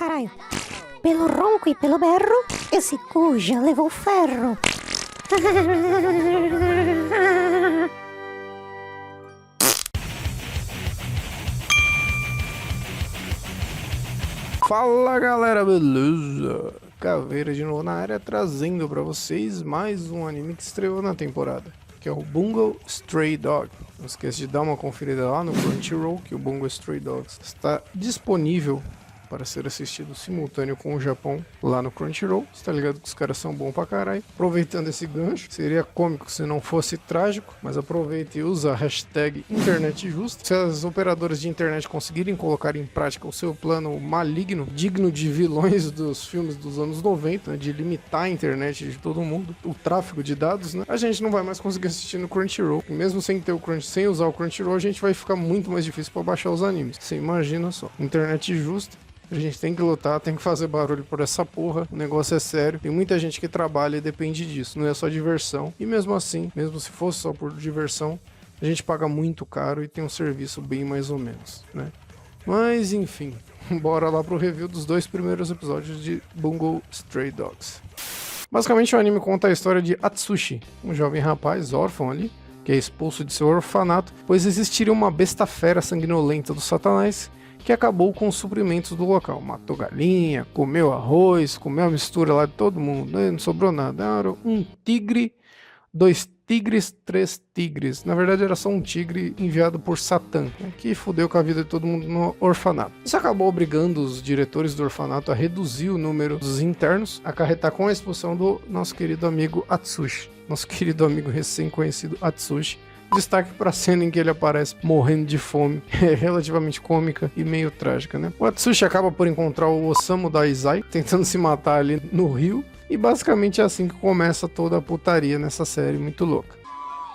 caralho. Pelo ronco e pelo berro, esse cu já levou ferro. Fala galera, beleza? Caveira de novo na área, trazendo pra vocês mais um anime que estreou na temporada, que é o Bungo Stray Dog. Não esqueça de dar uma conferida lá no Crunchyroll, que o Bungo Stray Dogs está disponível para ser assistido simultâneo com o Japão lá no Crunchyroll. Você tá ligado que os caras são bons pra caralho. Aproveitando esse gancho, seria cômico se não fosse trágico, mas aproveite e usa a hashtag InternetJusta. Se as operadoras de internet conseguirem colocar em prática o seu plano maligno, digno de vilões dos filmes dos anos 90, né, de limitar a internet de todo mundo, o tráfego de dados, né, a gente não vai mais conseguir assistir no Crunchyroll. E mesmo sem ter sem usar o Crunchyroll, a gente vai ficar muito mais difícil para baixar os animes. Você imagina só. Internet justa. A gente tem que lutar, tem que fazer barulho por essa porra, o negócio é sério. Tem muita gente que trabalha e depende disso, não é só diversão. E mesmo assim, mesmo se fosse só por diversão, a gente paga muito caro e tem um serviço bem mais ou menos, né? Mas enfim, bora lá pro review dos 2 primeiros episódios de Bungo Stray Dogs. Basicamente o anime conta a história de Atsushi, um jovem rapaz órfão ali, que é expulso de seu orfanato, pois existiria uma besta fera sanguinolenta do Satanás que acabou com os suprimentos do local. Matou galinha, comeu arroz, comeu a mistura lá de todo mundo, né? Não sobrou nada. Era um tigre, 2 tigres, 3 tigres. Na verdade era só um tigre enviado por Satã, né? Que fudeu com a vida de todo mundo no orfanato. Isso acabou obrigando os diretores do orfanato a reduzir o número dos internos, acarretar com a expulsão do nosso querido amigo Atsushi. Nosso querido amigo recém-conhecido Atsushi. Destaque para a cena em que ele aparece morrendo de fome, é relativamente cômica e meio trágica, né? O Atsushi acaba por encontrar o Osamu Dazai tentando se matar ali no rio, e basicamente é assim que começa toda a putaria nessa série muito louca.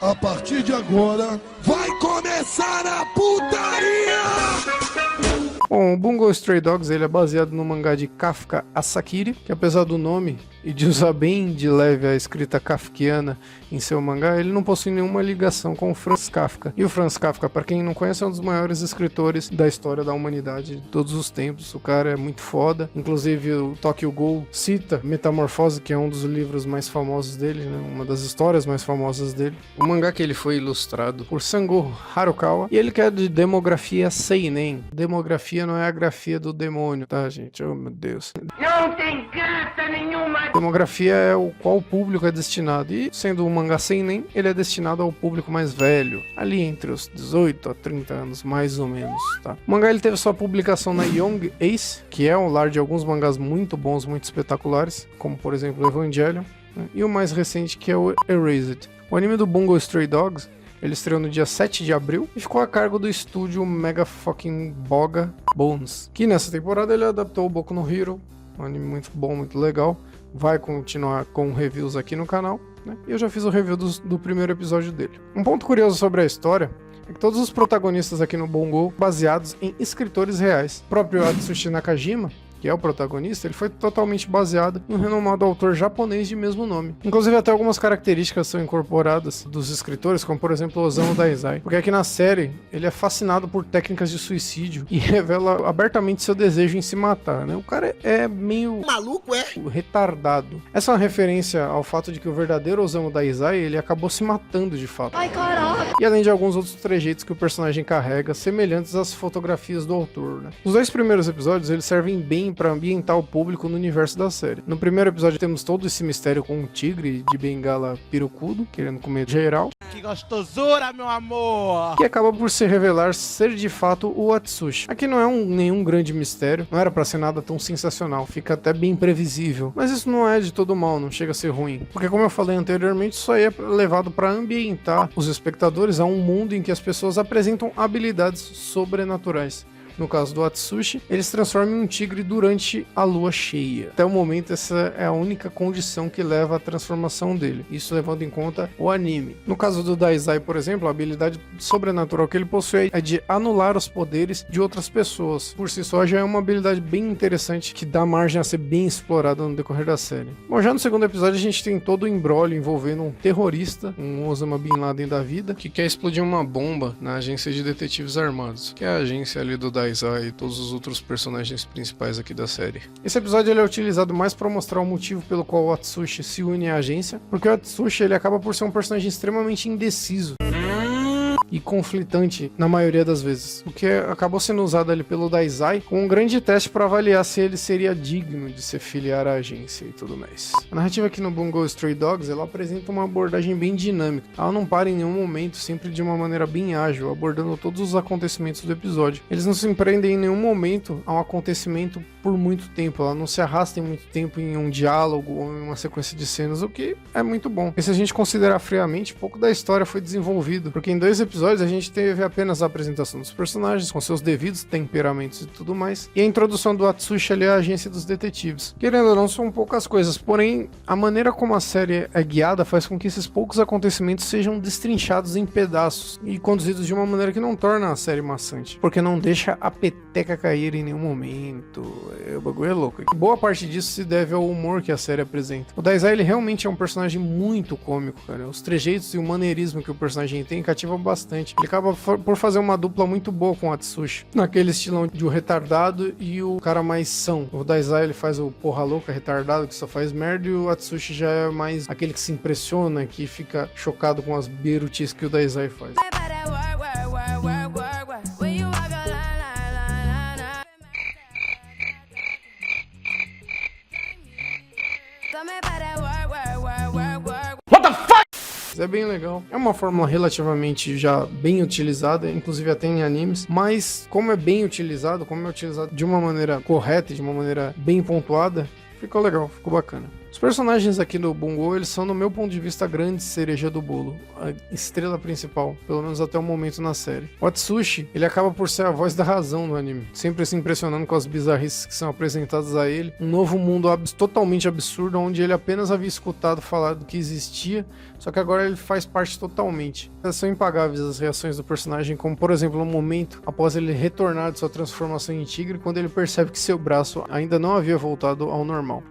A partir de agora, vai começar a putaria! Bom, o Bungo Stray Dogs ele é baseado no mangá de Kafka Asakiri, que apesar do nome e de usar bem de leve a escrita kafkiana em seu mangá, ele não possui nenhuma ligação com o Franz Kafka. E o Franz Kafka, para quem não conhece, é um dos maiores escritores da história da humanidade de todos os tempos. O cara é muito foda. Inclusive o Tokyo Ghoul cita Metamorfose, que é um dos livros mais famosos dele, né? Uma das histórias mais famosas dele. O mangá que ele foi ilustrado por Sango Harukawa, e ele que é de demografia seinen. Demografia não é a grafia do demônio, tá, gente? Oh, meu Deus. Não tem graça nenhuma! Demografia é o qual público é destinado, e sendo um mangá seinen, ele é destinado ao público mais velho, ali entre os 18 a 30 anos, mais ou menos, tá? O mangá ele teve sua publicação na Young Ace, que é um lar de alguns mangás muito bons, muito espetaculares, como por exemplo Evangelion, né? E o mais recente que é o Erased. O anime do Bungo Stray Dogs ele estreou no dia 7 de abril e ficou a cargo do estúdio Mega Fucking Boga Bones, que nessa temporada ele adaptou o Boku no Hero, um anime muito bom, muito legal. Vai continuar com reviews aqui no canal, né? E eu já fiz o review do primeiro episódio dele. Um ponto curioso sobre a história é que todos os protagonistas aqui no Bungo baseados em escritores reais. O próprio Atsushi Nakajima, que é o protagonista, ele foi totalmente baseado em um renomado autor japonês de mesmo nome. Inclusive até algumas características são incorporadas dos escritores, como por exemplo o Osamu Dazai, porque aqui na série ele é fascinado por técnicas de suicídio e revela abertamente seu desejo em se matar, né? O cara é meio Maluco, é? retardado. Essa é uma referência ao fato de que o verdadeiro Osamu Dazai, ele acabou se matando de fato. Ai, caralho! E além de alguns outros trejeitos que o personagem carrega, semelhantes às fotografias do autor, né? Os 2 primeiros episódios eles servem bem para ambientar o público no universo da série. No primeiro episódio temos todo esse mistério com um tigre de bengala pirocudo, querendo comer geral. Que gostosura, meu amor! Que acaba por se revelar ser de fato o Atsushi. Aqui não é nenhum grande mistério, não era pra ser nada tão sensacional, fica até bem previsível. Mas isso não é de todo mal, não chega a ser ruim. Porque como eu falei anteriormente, isso aí é levado para ambientar os espectadores a um mundo em que as pessoas apresentam habilidades sobrenaturais. No caso do Atsushi, ele se transforma em um tigre durante a lua cheia. Até o momento, essa é a única condição que leva à transformação dele. Isso levando em conta o anime. No caso do Dazai, por exemplo, a habilidade sobrenatural que ele possui é de anular os poderes de outras pessoas. Por si só, já é uma habilidade bem interessante que dá margem a ser bem explorada no decorrer da série. Bom, já no segundo episódio, a gente tem todo o imbróglio envolvendo um terrorista, um Osama Bin Laden da vida, que quer explodir uma bomba na agência de detetives armados, que é a agência ali do Dazai Daizai e todos os outros personagens principais aqui da série. Esse episódio ele é utilizado mais para mostrar o motivo pelo qual o Atsushi se une à agência, porque o Atsushi ele acaba por ser um personagem extremamente indeciso e conflitante na maioria das vezes, o que acabou sendo usado ali pelo Daizai como um grande teste para avaliar se ele seria digno de se filiar à agência e tudo mais. A narrativa aqui no Bungo Stray Dogs ela apresenta uma abordagem bem dinâmica, ela não para em nenhum momento, sempre de uma maneira bem ágil, abordando todos os acontecimentos do episódio. Eles não se empreendem em nenhum momento a um acontecimento por muito tempo, ela não se arrasta em muito tempo em um diálogo ou em uma sequência de cenas, o que é muito bom. E se a gente considerar friamente, pouco da história foi desenvolvido, porque em 2 episódios a gente teve apenas a apresentação dos personagens, com seus devidos temperamentos e tudo mais, e a introdução do Atsushi ali à agência dos detetives. Querendo ou não, são poucas coisas, porém, a maneira como a série é guiada faz com que esses poucos acontecimentos sejam destrinchados em pedaços e conduzidos de uma maneira que não torna a série maçante, porque não deixa a peteca cair em nenhum momento. O bagulho é louco. E boa parte disso se deve ao humor que a série apresenta. O Daizai, ele realmente é um personagem muito cômico, cara. Os trejeitos e o maneirismo que o personagem tem cativam bastante. Ele acaba por fazer uma dupla muito boa com o Atsushi, naquele estilão de o retardado e o cara mais são. O Daizai ele faz o porra louca, retardado, que só faz merda, e o Atsushi já é mais aquele que se impressiona, que fica chocado com as birutices que o Daizai faz. É bem legal. É uma fórmula relativamente já bem utilizada, inclusive até em animes, mas como é bem utilizado, como é utilizado de uma maneira correta, de uma maneira bem pontuada, ficou legal, ficou bacana. Os personagens aqui no Bungo, eles são, no meu ponto de vista, a grande cereja do bolo, a estrela principal, pelo menos até o momento na série. O Atsushi, ele acaba por ser a voz da razão no anime, sempre se impressionando com as bizarrices que são apresentadas a ele, um novo mundo totalmente absurdo, onde ele apenas havia escutado falar do que existia, só que agora ele faz parte totalmente. São impagáveis as reações do personagem, como por exemplo no momento após ele retornar de sua transformação em tigre, quando ele percebe que seu braço ainda não havia voltado ao normal.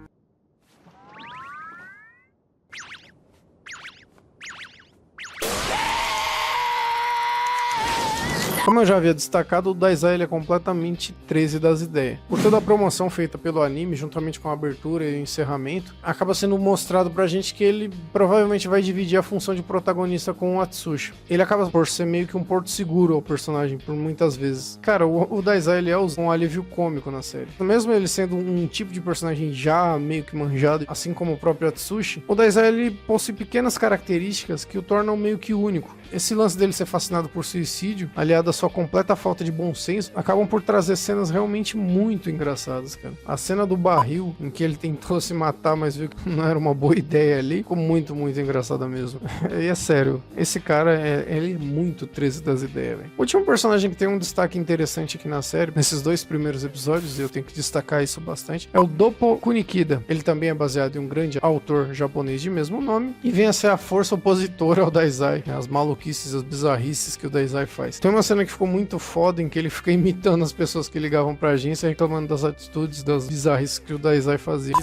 Como eu já havia destacado, o Daizai ele é completamente 13 das ideias. Por toda a promoção feita pelo anime, juntamente com a abertura e o encerramento, acaba sendo mostrado pra gente que ele provavelmente vai dividir a função de protagonista com o Atsushi. Ele acaba por ser meio que um porto seguro ao personagem, por muitas vezes. Cara, o Daizai ele é um alívio cômico na série. Mesmo ele sendo um tipo de personagem já meio que manjado, assim como o próprio Atsushi, o Daizai ele possui pequenas características que o tornam meio que único. Esse lance dele ser fascinado por suicídio, aliado à sua completa falta de bom senso, acabam por trazer cenas realmente muito engraçadas, cara. A cena do barril, em que ele tentou se matar, mas viu que não era uma boa ideia ali, ficou muito, muito engraçada mesmo. E é sério, esse cara, ele é muito 13 das ideias, velho. O último personagem que tem um destaque interessante aqui na série, nesses 2 primeiros episódios, e eu tenho que destacar isso bastante, é o Doppo Kunikida. Ele também é baseado em um grande autor japonês de mesmo nome, e vem a ser a força opositora ao Daizai, as maluquices, as bizarrices que o Daizai faz. Tem uma cena que ficou muito foda, em que ele fica imitando as pessoas que ligavam pra agência, reclamando das atitudes, das bizarrices que o Daizai fazia.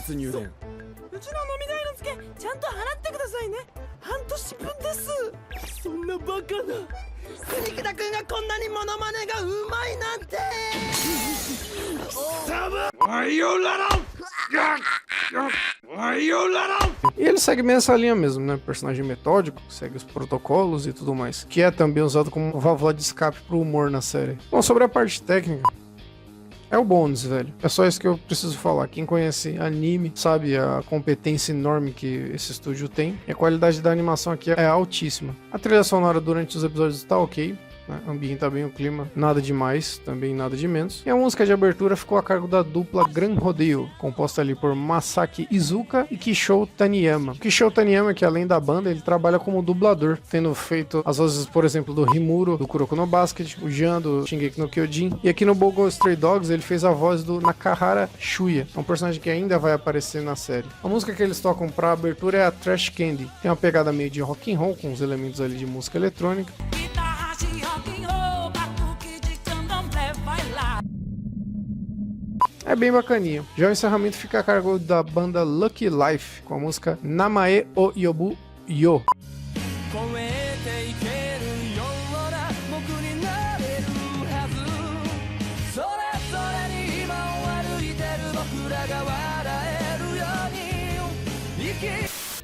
E ele segue meio essa linha mesmo, né? Personagem metódico, segue os protocolos e tudo mais, que é também usado como válvula de escape pro humor na série. Bom, sobre a parte técnica, é o Bones, velho. É só isso que eu preciso falar. Quem conhece anime sabe a competência enorme que esse estúdio tem. E a qualidade da animação aqui é altíssima. A trilha sonora durante os episódios tá ok, né? Ambienta bem o clima, nada demais, também nada de menos. E a música de abertura ficou a cargo da dupla Gran Rodeo, composta ali por Masaki Izuka e Kishou Taniyama. Kishou Taniyama, que além da banda, ele trabalha como dublador, tendo feito as vozes, por exemplo, do Rimuro, do Kuroko no Basket, o Jean, do Shingeki no Kyojin, e aqui no Bungo Stray Dogs ele fez a voz do Nakahara Shuya, um personagem que ainda vai aparecer na série. A música que eles tocam pra abertura é a Trash Candy, tem uma pegada meio de rock and roll, com os elementos ali de música eletrônica. É bem bacaninha. Já o encerramento fica a cargo da banda Lucky Life, com a música Namae o Yobu Yo.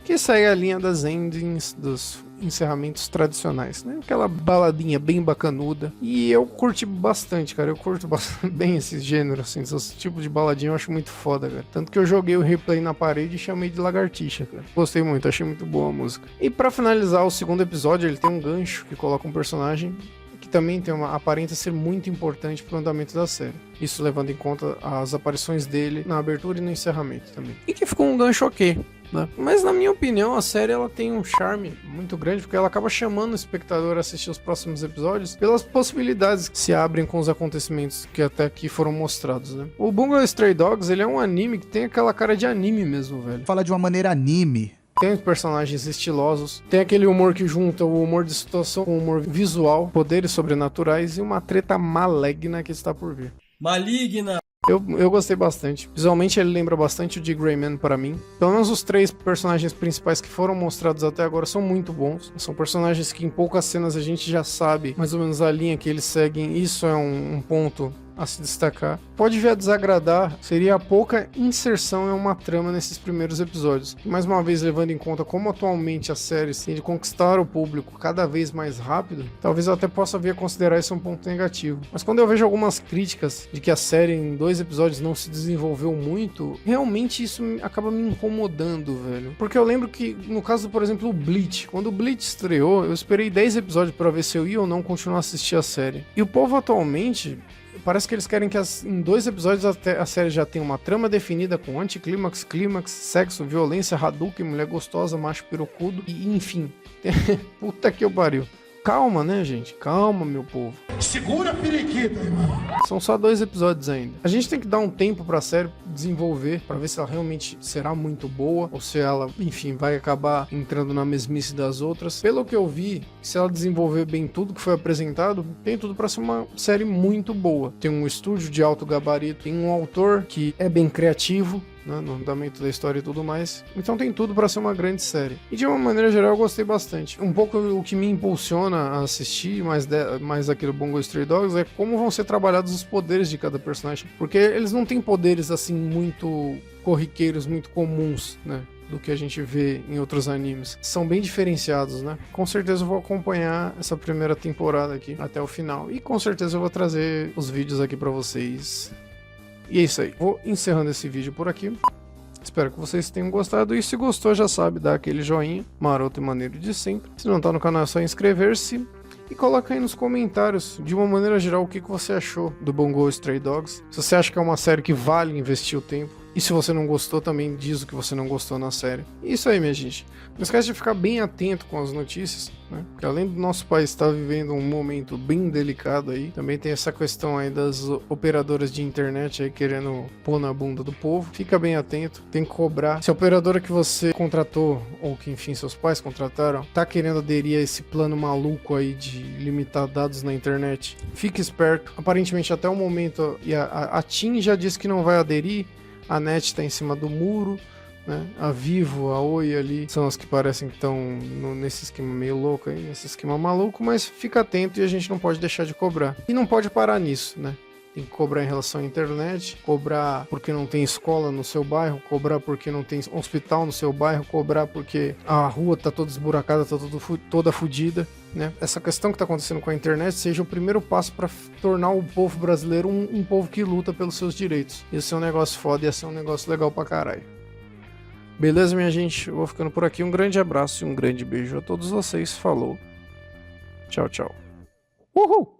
Que segue a linha das endings, dos encerramentos tradicionais, né? Aquela baladinha bem bacanuda. E eu curti bastante, cara. Eu curto bem esse gênero, assim, esse tipo de baladinha eu acho muito foda, cara. Tanto que eu joguei o replay na parede e chamei de lagartixa, cara. Gostei muito, achei muito boa a música. E pra finalizar o segundo episódio, ele tem um gancho que coloca um personagem que também aparenta ser muito importante pro andamento da série. Isso levando em conta as aparições dele na abertura e no encerramento também. E que ficou um gancho ok, né? Mas na minha opinião a série ela tem um charme muito grande porque ela acaba chamando o espectador a assistir os próximos episódios pelas possibilidades que se abrem com os acontecimentos que até aqui foram mostrados, né? O Bungo Stray Dogs ele é um anime que tem aquela cara de anime mesmo, velho. Fala de uma maneira anime. Tem personagens estilosos, tem aquele humor que junta o humor de situação com o humor visual, poderes sobrenaturais e uma treta maligna que está por vir. Maligna! Eu gostei bastante. Visualmente ele lembra bastante o de Greyman para mim. Pelo menos os 3 personagens principais que foram mostrados até agora são muito bons. São personagens que em poucas cenas a gente já sabe mais ou menos a linha que eles seguem. Isso é um ponto a se destacar. Pode vir a desagradar, seria a pouca inserção em uma trama nesses primeiros episódios. E mais uma vez, levando em conta como atualmente as séries têm de conquistar o público cada vez mais rápido, talvez eu até possa vir a considerar isso um ponto negativo. Mas quando eu vejo algumas críticas de que a série em 2 episódios não se desenvolveu muito, realmente isso acaba me incomodando, velho. Porque eu lembro que, no caso, por exemplo, o Bleach, quando o Bleach estreou, eu esperei 10 episódios pra ver se eu ia ou não continuar a assistir a série. E o povo atualmente parece que eles querem que em 2 episódios a série já tenha uma trama definida com anticlímax, clímax, sexo, violência, Hadouken, mulher gostosa, macho pirocudo e enfim. Puta que eu pariu. Calma, né, gente? Calma, meu povo. Segura a periquita, irmão. São só 2 episódios ainda. A gente tem que dar um tempo pra série desenvolver, pra ver se ela realmente será muito boa, ou se ela, enfim, vai acabar entrando na mesmice das outras. Pelo que eu vi, se ela desenvolver bem tudo que foi apresentado, tem tudo pra ser uma série muito boa. Tem um estúdio de alto gabarito, tem um autor que é bem criativo, né, no andamento da história e tudo mais. Então tem tudo pra ser uma grande série. E de uma maneira geral eu gostei bastante. Um pouco o que me impulsiona a assistir mais aqui do Bungo Stray Dogs é como vão ser trabalhados os poderes de cada personagem. Porque eles não têm poderes assim muito corriqueiros, muito comuns, né? Do que a gente vê em outros animes. São bem diferenciados, né? Com certeza eu vou acompanhar essa primeira temporada aqui até o final. E com certeza eu vou trazer os vídeos aqui pra vocês. E é isso aí. Vou encerrando esse vídeo por aqui. Espero que vocês tenham gostado. E se gostou, já sabe, dá aquele joinha maroto e maneiro de sempre. Se não tá no canal, é só inscrever-se. E coloca aí nos comentários, de uma maneira geral, o que você achou do Bungo Stray Dogs. Se você acha que é uma série que vale investir o tempo. E se você não gostou, também diz o que você não gostou na série. E isso aí, minha gente. Não esquece de ficar bem atento com as notícias, né? Porque além do nosso país estar vivendo um momento bem delicado aí, também tem essa questão aí das operadoras de internet aí querendo pôr na bunda do povo. Fica bem atento, tem que cobrar. Se a operadora que você contratou, ou que enfim seus pais contrataram, tá querendo aderir a esse plano maluco aí de limitar dados na internet, fique esperto. Aparentemente até o momento a TIM já disse que não vai aderir. A NET está em cima do muro, né? A Vivo, a Oi ali são as que parecem que estão nesse esquema meio louco aí, nesse esquema maluco, mas fica atento e a gente não pode deixar de cobrar. E não pode parar nisso, né? Tem que cobrar em relação à internet, cobrar porque não tem escola no seu bairro, cobrar porque não tem hospital no seu bairro, cobrar porque a rua tá toda esburacada, tá toda fodida, né? Essa questão que tá acontecendo com a internet seja o primeiro passo para tornar o povo brasileiro um povo que luta pelos seus direitos. Isso é um negócio foda e ia ser um negócio legal pra caralho. Beleza, minha gente? Eu vou ficando por aqui. Um grande abraço e um grande beijo a todos vocês. Falou. Tchau, tchau. Uhul!